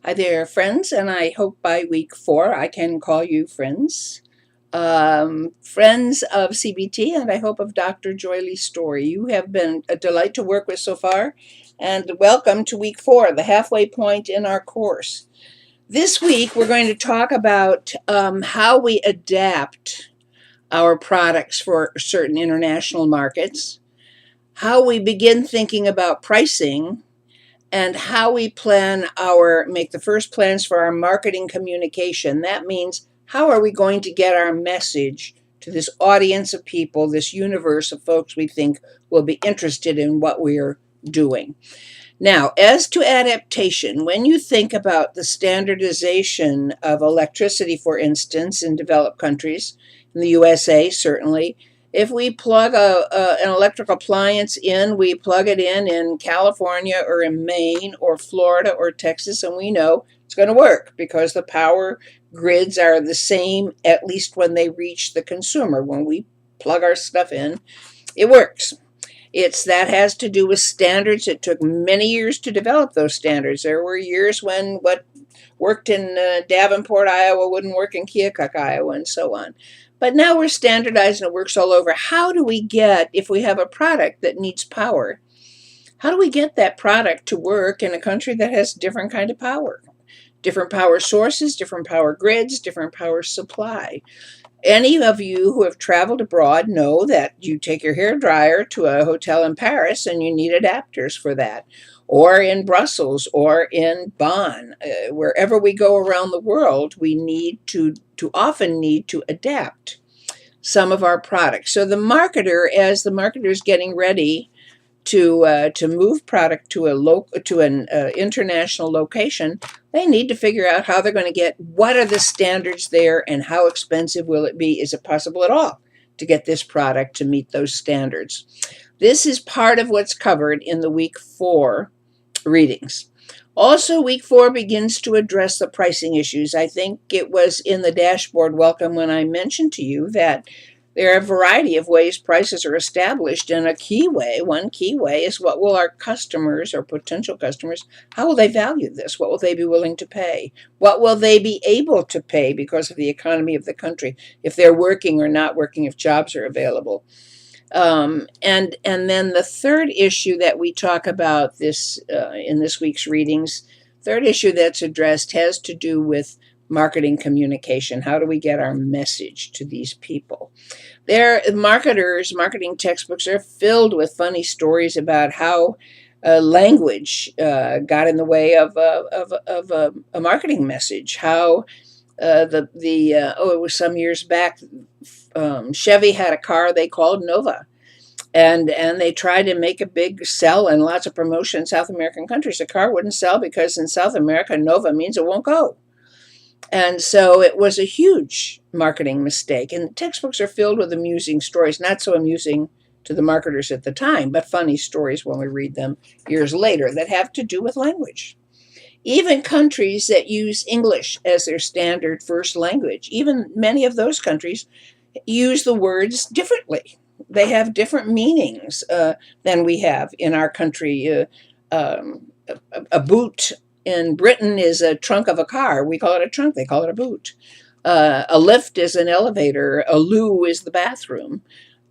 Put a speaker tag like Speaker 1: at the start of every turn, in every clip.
Speaker 1: Hi there, friends, and I hope by week 4 I can call you friends. Friends of CBT, and I hope of Dr. Joy Lee Story. You have been a delight to work with so far, and welcome to week 4, the halfway point in our course. This week we're going to talk about how we adapt our products for certain international markets, how we begin thinking about pricing, and how we make the first plans for our marketing communication. That means, how are we going to get our message to this audience of people, this universe of folks we think will be interested in what we're doing? Now, as to adaptation, when you think about the standardization of electricity, for instance, in developed countries, in the USA certainly, if we plug an electric appliance in, we plug it in California or in Maine or Florida or Texas, and we know it's going to work because the power grids are the same, at least when they reach the consumer. When we plug our stuff in, it works. That has to do with standards. It took many years to develop those standards. There were years when what worked in Davenport, Iowa wouldn't work in Keokuk, Iowa, and so on. But now we're standardized and it works all over. How do we get, if we have a product that needs power, how do we get that product to work in a country that has different kind of power? Different power sources, different power grids, different power supply. Any of you who have traveled abroad know that you take your hair dryer to a hotel in Paris and you need adapters for that, or in Brussels or in Bonn. Wherever we go around the world, we often need to adapt some of our products. So as the marketer is getting ready to move product to an international location, they need to figure out how they're going to get, what are the standards there, and how expensive will it be? Is it possible at all to get this product to meet those standards? This is part of what's covered in the week 4 readings. Also, week 4 begins to address the pricing issues. I think it was in the dashboard welcome when I mentioned to you that there are a variety of ways prices are established, and one key way is, what will our customers or potential customers, how will they value this? What will they be willing to pay? What will they be able to pay because of the economy of the country, if they're working or not working, if jobs are available? And then the third issue that we talk about in this week's readings, third issue that's addressed has to do with marketing communication. How do we get our message to these people? Marketing textbooks are filled with funny stories about how language got in the way of a marketing message. How it was some years back, Chevy had a car they called Nova. And they tried to make a big sell and lots of promotion in South American countries. The car wouldn't sell because in South America, Nova means it won't go. And so it was a huge marketing mistake. And textbooks are filled with amusing stories, not so amusing to the marketers at the time, but funny stories when we read them years later that have to do with language. Even countries that use English as their standard first language, even many of those countries use the words differently. They have different meanings than we have in our country. A boot in Britain is a trunk of a car. We call it a trunk. They call it a boot. A lift is an elevator. A loo is the bathroom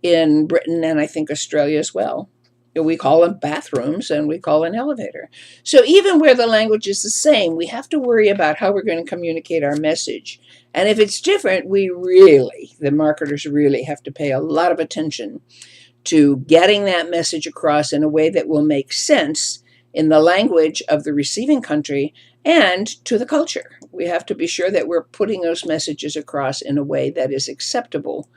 Speaker 1: in Britain, and I think Australia as well. We call them bathrooms, and we call an elevator. So even where the language is the same, we have to worry about how we're going to communicate our message. And if it's different, the marketers really have to pay a lot of attention to getting that message across in a way that will make sense in the language of the receiving country and to the culture. We have to be sure that we're putting those messages across in a way that is acceptable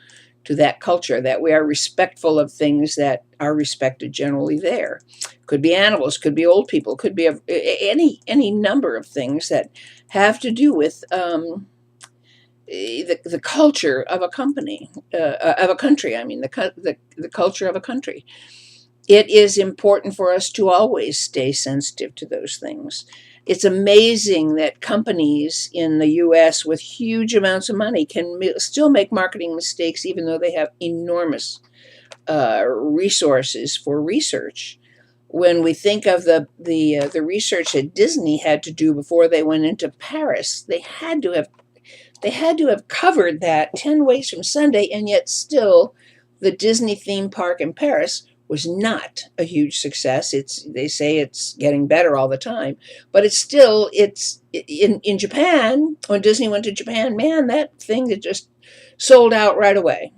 Speaker 1: to that culture, that we are respectful of things that are respected generally there. Could be animals, could be old people, could be any number of things that have to do with the culture of a country. The culture of a country. It is important for us to always stay sensitive to those things. It's amazing that companies in the U.S. with huge amounts of money can still make marketing mistakes, even though they have enormous resources for research. when we think of the research that Disney had to do before they went into Paris, they had to have covered that 10 ways from Sunday, and yet still the Disney theme park in Paris was not a huge success. They say it's getting better all the time, but it's in Japan. When Disney went to Japan, man, that thing that just sold out right away.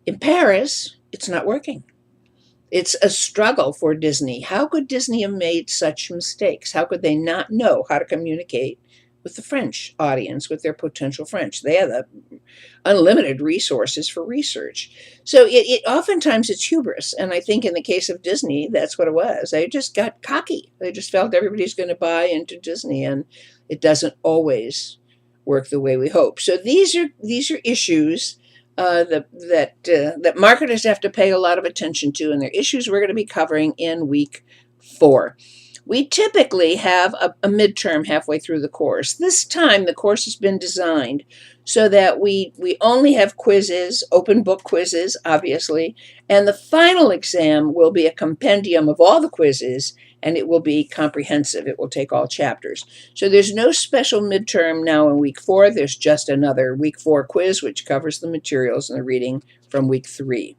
Speaker 1: In Paris, it's not working. It's a struggle for Disney. How could Disney have made such mistakes? How could they not know how to communicate with the French audience, with their potential French? They have the unlimited resources for research. So oftentimes it's hubris. And I think in the case of Disney, that's what it was. They just got cocky. They just felt everybody's going to buy into Disney, and it doesn't always work the way we hope. So these are issues that marketers have to pay a lot of attention to, and they're issues we're going to be covering in week 4. We typically have a midterm halfway through the course. This time the course has been designed so that we only have quizzes, open book quizzes, obviously, and the final exam will be a compendium of all the quizzes, and it will be comprehensive. It will take all chapters. So there's no special midterm now in week 4. There's just another week 4 quiz, which covers the materials and the reading from week 3.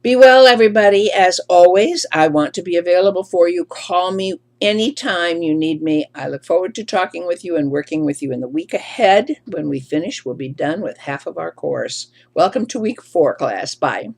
Speaker 1: Be well, everybody. As always, I want to be available for you. Call me anytime you need me. I look forward to talking with you and working with you in the week ahead. When we finish, we'll be done with half of our course. Welcome to week 4, class. Bye.